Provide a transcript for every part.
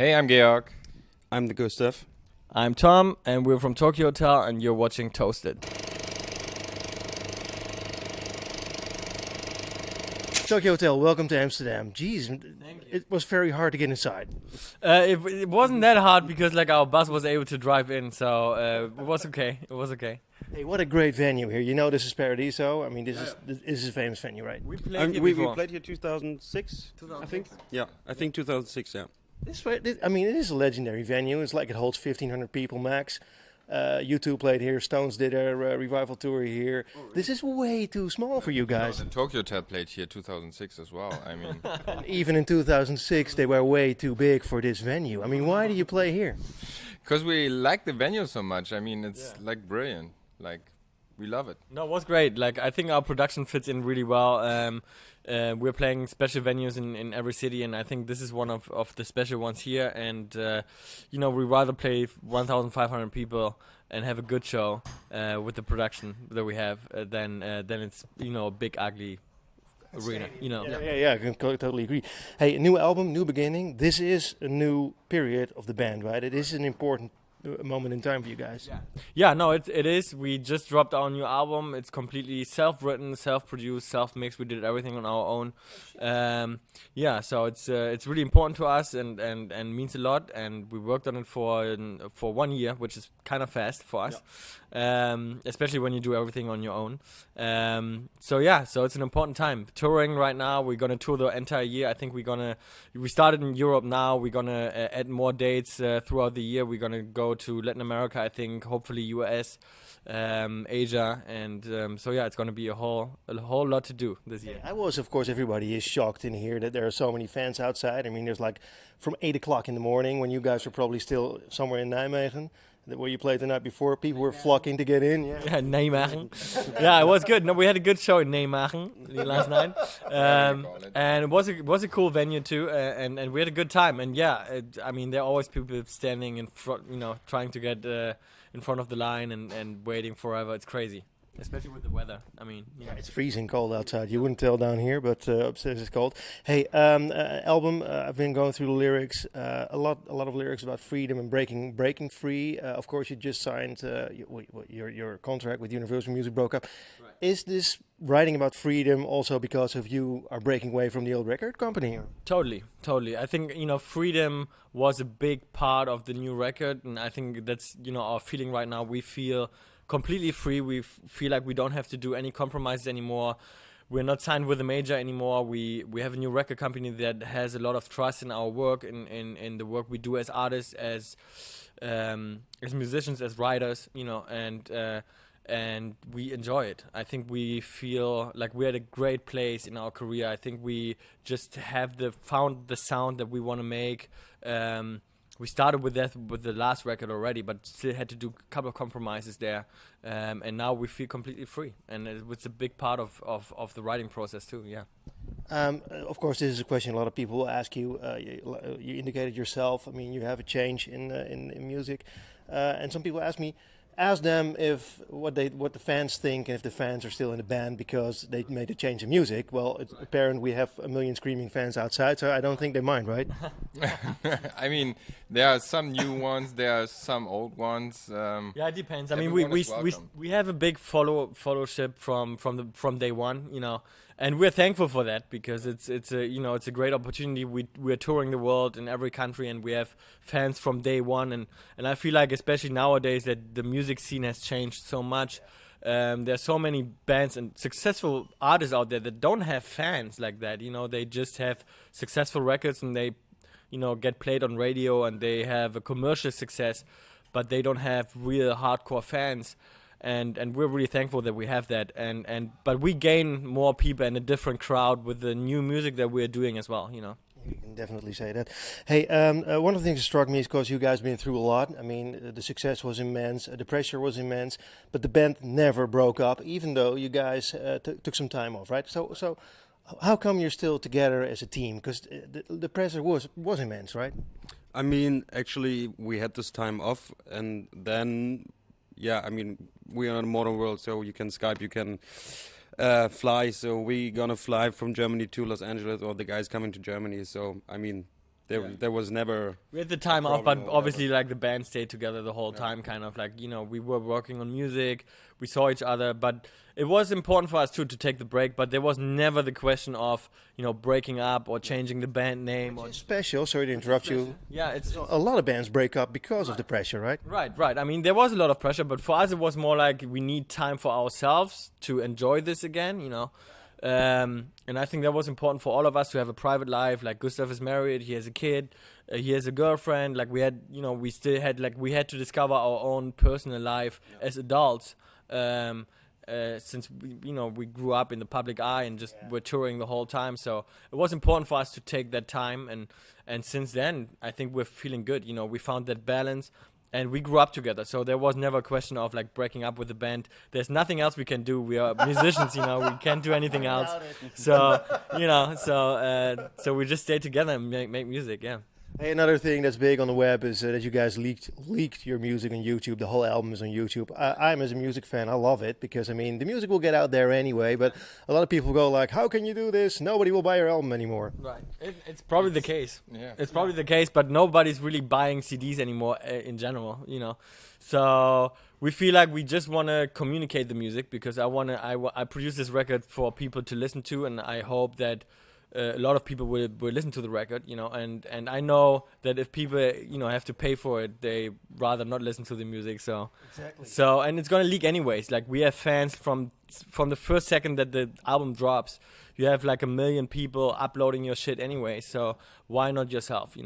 Hey, I'm Georg. I'm the Gustav. I'm Tom, and we're from Tokio Hotel, and you're watching Toasted. Tokio Hotel, welcome to Amsterdam. Jeez, it was very hard to get inside. It wasn't that hard because like our bus was able to drive in, so it was okay. It was okay. Hey, what a great venue here. You know this is Paradiso. I mean, this is a famous venue, right? We played here We before. played here 2006, I think. Yeah, I think 2006, yeah. I mean, it is a legendary venue. It's like it holds 1,500 people max. U2 played here. Stones did a revival tour here. This is way too small for you guys. The Tokyo Hotel played here 2006 as well. I mean, Even in 2006, they were way too big for this venue. I mean, why do you play here? because we like the venue so much. I mean, it's like brilliant. Like, we love it. No, it was great. Like I think our production fits in really well. We're playing special venues in every city, and I think this is one of the special ones here. And we rather play 1,500 people and have a good show with the production that we have than it's a big ugly arena. Yeah, I can totally agree. Hey, a new album, new beginning. This is a new period of the band, right? It is an important moment in time for you guys. Yeah, no, it is. We just dropped our new album. It's completely self-written, self-produced, self-mixed. We did everything on our own. So it's really important to us and means a lot. And we worked on it for 1 year, which is kind of fast for us, especially when you do everything on your own. So it's an important time. Touring right now, we're gonna tour the entire year. I think we started in Europe now. We're gonna add more dates throughout the year. We're gonna go to Latin America, I think, hopefully US, Asia, and it's going to be a whole lot to do this year. I was, of course, everybody is shocked in here that there are so many fans outside. I mean, there's like from 8 o'clock in the morning when you guys were probably still somewhere in Nijmegen, where you played the night before. People were flocking to get in. Yeah, Nijmegen. Yeah, it was good. No, we had a good show in Nijmegen last night, and it was a cool venue too, and we had a good time. And there are always people standing in front, trying to get in front of the line and waiting forever. It's crazy, especially with the weather. I mean, it's freezing cold outside. You wouldn't tell down here, but upstairs it's cold. Hey, album. I've been going through the lyrics. A lot of lyrics about freedom and breaking free. Of course, you just signed your contract with Universal Music broke up. Right. Is this writing about freedom also because of you are breaking away from the old record company? Totally. I think freedom was a big part of the new record, and I think that's our feeling right now. We feel completely free. We feel like we don't have to do any compromises anymore. We're not signed with a major anymore. We have a new record company that has a lot of trust in our work, in the work we do as artists, as musicians, as writers, and we enjoy it. I think we feel like we're at a great place in our career. I think we just have found the sound that we want to make. We started with that with the last record already, but still had to do a couple of compromises there. And now we feel completely free. And it's a big part of the writing process too, yeah. Of course, this is a question a lot of people will ask you. You indicated yourself, I mean, you have a change in music. And some people ask them if what the fans think and if the fans are still in the band because they made a change in music. Well, it's apparent we have 1 million screaming fans outside, so I don't think they mind, right? I mean, there are some new ones, there are some old ones. Yeah, it depends. I mean, we have a big followership from day one, and we're thankful for that because it's a great opportunity. We're touring the world in every country, and we have fans from day one. And I feel like especially nowadays that the music scene has changed so much. There's so many bands and successful artists out there that don't have fans like that. They just have successful records and they get played on radio and they have a commercial success, but they don't have real hardcore fans. And we're really thankful that we have that. But we gain more people and a different crowd with the new music that we're doing as well, You can definitely say that. Hey, one of the things that struck me is because you guys been through a lot. I mean, the success was immense, the pressure was immense, but the band never broke up, even though you guys took some time off, right? So how come you're still together as a team? Because the pressure was immense, right? I mean, actually, we had this time off, and then, we are in a modern world, so you can Skype, you can fly. So we're gonna fly from Germany to Los Angeles, or the guys coming to Germany. So, I mean, There was never. We had the time off, but problem or obviously, like the band stayed together the whole time. Kind of like we were working on music, we saw each other, but it was important for us too to take the break. But there was never the question of breaking up or changing the band name. It's special. Sorry to interrupt you. Yeah, it's A lot of bands break up because of the pressure, right? right. I mean, there was a lot of pressure, but for us, it was more like we need time for ourselves to enjoy this again. And I think that was important for all of us to have a private life. Like Gustav is married, he has a kid, he has a girlfriend. Like we had, we still had, like we had to discover our own personal life as adults. Since we grew up in the public eye and just were touring the whole time, so it was important for us to take that time. And since then, I think we're feeling good. We found that balance. And we grew up together, so there was never a question of like breaking up with the band. There's nothing else we can do. We are musicians, we can't do anything else. So, so we just stay together and make music, yeah. Hey, another thing that's big on the web is that you guys leaked your music on YouTube. The whole album is on YouTube. I'm as a music fan, I love it because the music will get out there anyway. But a lot of people go like, "How can you do this? Nobody will buy your album anymore." Right. It's probably the case. Yeah. It's probably the case, but nobody's really buying CDs anymore in general. So we feel like we just want to communicate the music because I produce this record for people to listen to, and I hope that. A lot of people will listen to the record, and I know that if people, have to pay for it, they rather not listen to the music. So, exactly. So, and it's gonna leak anyways. Like we have fans from the first second that the album drops. You have like 1 million people uploading your shit anyway. So why not yourself?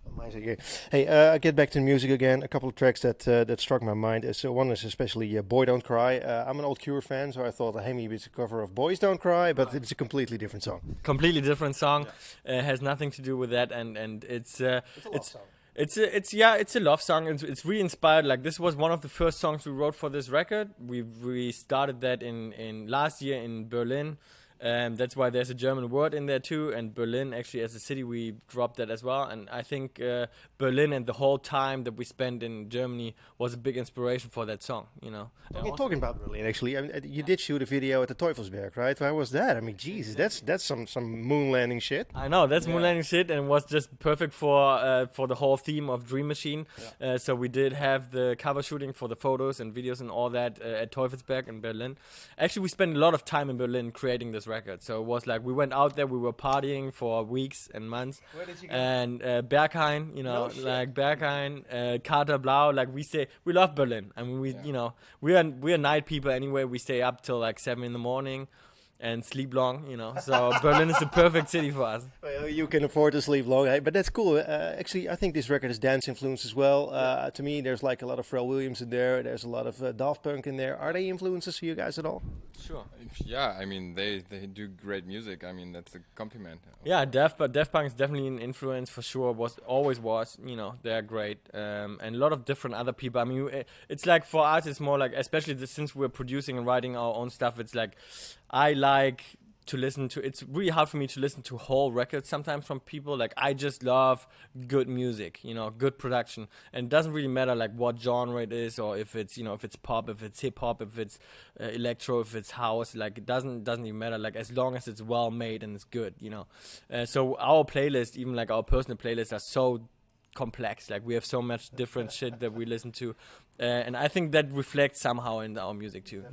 Amazing. Hey, I get back to music again. A couple of tracks that struck my mind. So one is especially "Boy Don't Cry." I'm an old Cure fan, so I thought, hey, maybe it's a cover of "Boys Don't Cry," but it's a completely different song. Completely different song. Has nothing to do with that, and it's a love song. It's a love song. It's really inspired. Like this was one of the first songs we wrote for this record. We started that in last year in Berlin. That's why there's a German word in there too, and Berlin actually as a city we dropped that as well. And I think Berlin and the whole time that we spent in Germany was a big inspiration for that song. Talking about Berlin, actually, you did shoot a video at the Teufelsberg, right? How was that? Jesus, that's some moon landing shit. I know that's moon landing shit, and was just perfect for the whole theme of Dream Machine. Yeah. So we did have the cover shooting for the photos and videos and all that at Teufelsberg in Berlin. Actually, we spent a lot of time in Berlin creating this record. So it was like we went out there, we were partying for weeks and months. Where did you go? And Berghain, like Berghain, Kater Blau, like we love Berlin. I mean, we are night people anyway. We stay up till like 7 a.m. and sleep long, So Berlin is the perfect city for us. Well, you can afford to sleep long, but that's cool. Actually, I think this record has dance influence as well. To me, there's like a lot of Pharrell Williams in there. There's a lot of Daft Punk in there. Are they influences for you guys at all? Sure. Yeah, they do great music. That's a compliment. Yeah, Daft Punk is definitely an influence for sure. Always was. They're great. And a lot of different other people. I mean, it's like for us, it's more like, especially since we're producing and writing our own stuff. It's like I like to listen to. It's really hard for me to listen to whole records sometimes from people. Like I just love good music, good production, and it doesn't really matter like what genre it is, or if it's if it's pop, if it's hip hop, if it's electro, if it's house. Like it doesn't even matter. Like as long as it's well made and it's good, So our playlist, even like our personal playlists, are so complex. Like we have so much different shit that we listen to. And I think that reflects somehow in our music too.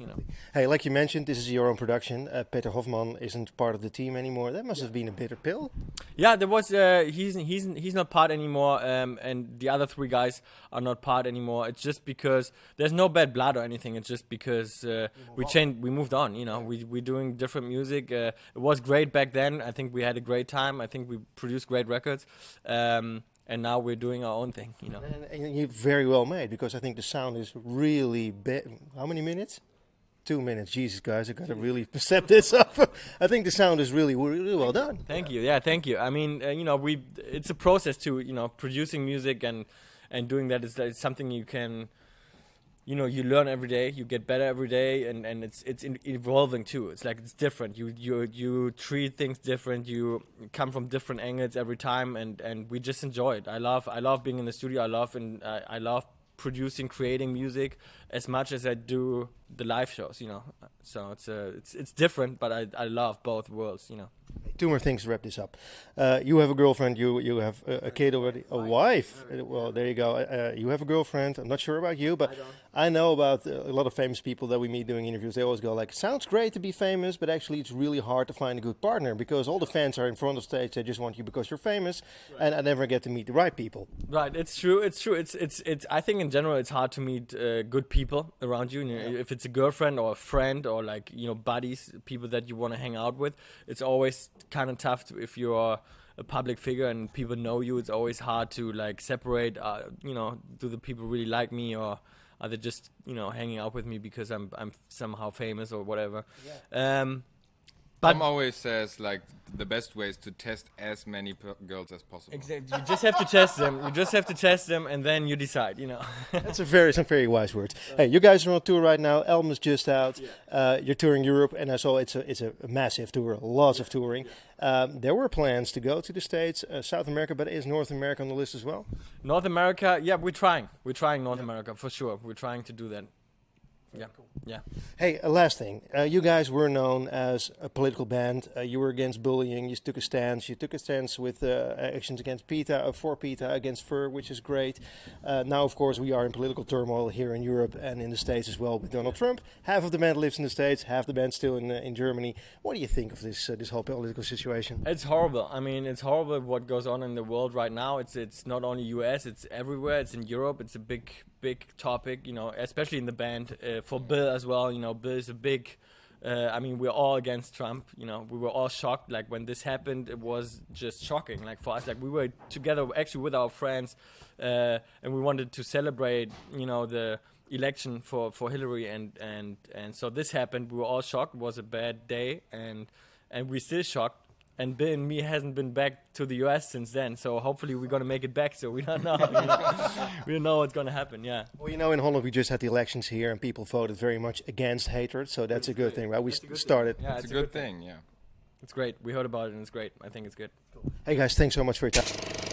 Hey, like you mentioned, this is your own production. Peter Hofman isn't part of the team anymore. That must have been a bitter pill. Yeah, there was. He's not part anymore, and the other 3 guys are not part anymore. It's just because there's no bad blood or anything. It's just because we moved on. We're doing different music. It was great back then. I think we had a great time. I think we produced great records. And now we're doing our own thing, And you're very well made, because I think the sound is really how many minutes? 2 minutes. Jesus, guys, I gotta really step this up. I think the sound is really, really well done. Thank you. Yeah, thank you. I mean, it's a process too. Producing music and doing that is something you can. You learn every day, you get better every day, and it's evolving too. It's like it's different. You treat things different. You come from different angles every time, and we just enjoy it. I love being in the studio. I love producing, creating music as much as I do the live shows. So it's different, but I love both worlds. Two more things to wrap this up. You have a girlfriend. You have a kid already. A wife. Well, there you go. You have a girlfriend. I'm not sure about you, but I know about a lot of famous people that we meet doing interviews. They always go like, "Sounds great to be famous, but actually it's really hard to find a good partner because all the fans are in front of stage. They just want you because you're famous, and I never get to meet the right people." Right, it's true. It's true. It's. I think in general, it's hard to meet good people around you. If it's a girlfriend or a friend or like buddies, people that you want to hang out with, it's always kind of tough if you're a public figure and people know you. It's always hard to like separate. Do the people really like me, or are they just hanging out with me because I'm somehow famous or whatever? Yeah. But Tom always says like the best way is to test as many girls as possible. Exactly. You just have to test them. You just have to test them, and then you decide. That's some very wise words. Hey, you guys are on tour right now. Album is just out. You're touring Europe, and I saw it's a massive tour, lots of touring. There were plans to go to the States, South America, but is North America on the list as well? North America, yeah, we're trying. We're trying North America for sure. We're trying to do that. Yeah, cool. Yeah. Hey, last thing. You guys were known as a political band. You were against bullying. You took a stance. You took a stance with actions against PETA, for PETA, against fur, which is great. Now, of course, we are in political turmoil here in Europe and in the States as well with Donald Trump. Half of the band lives in the States, half the band still in Germany. What do you think of this whole political situation? It's horrible. I mean, it's horrible what goes on in the world right now. It's not only US, it's everywhere. It's in Europe. It's a big topic, especially in the band. For Bill as well, Bill is a big. We're all against Trump. We were all shocked. Like when this happened, it was just shocking. Like for us, like we were together actually with our friends, and we wanted to celebrate, the election for Hillary, and so this happened. We were all shocked. It was a bad day, and we're still shocked. And Bill and me hasn't been back to the US since then, so hopefully we're gonna make it back. So we don't know. We don't know what's gonna happen. Yeah. Well, in Holland we just had the elections here, and people voted very much against hatred. So that's a good thing, right? We started. Yeah, it's a good thing. Yeah. It's great. We heard about it, and it's great. I think it's good. Hey guys, thanks so much for your time.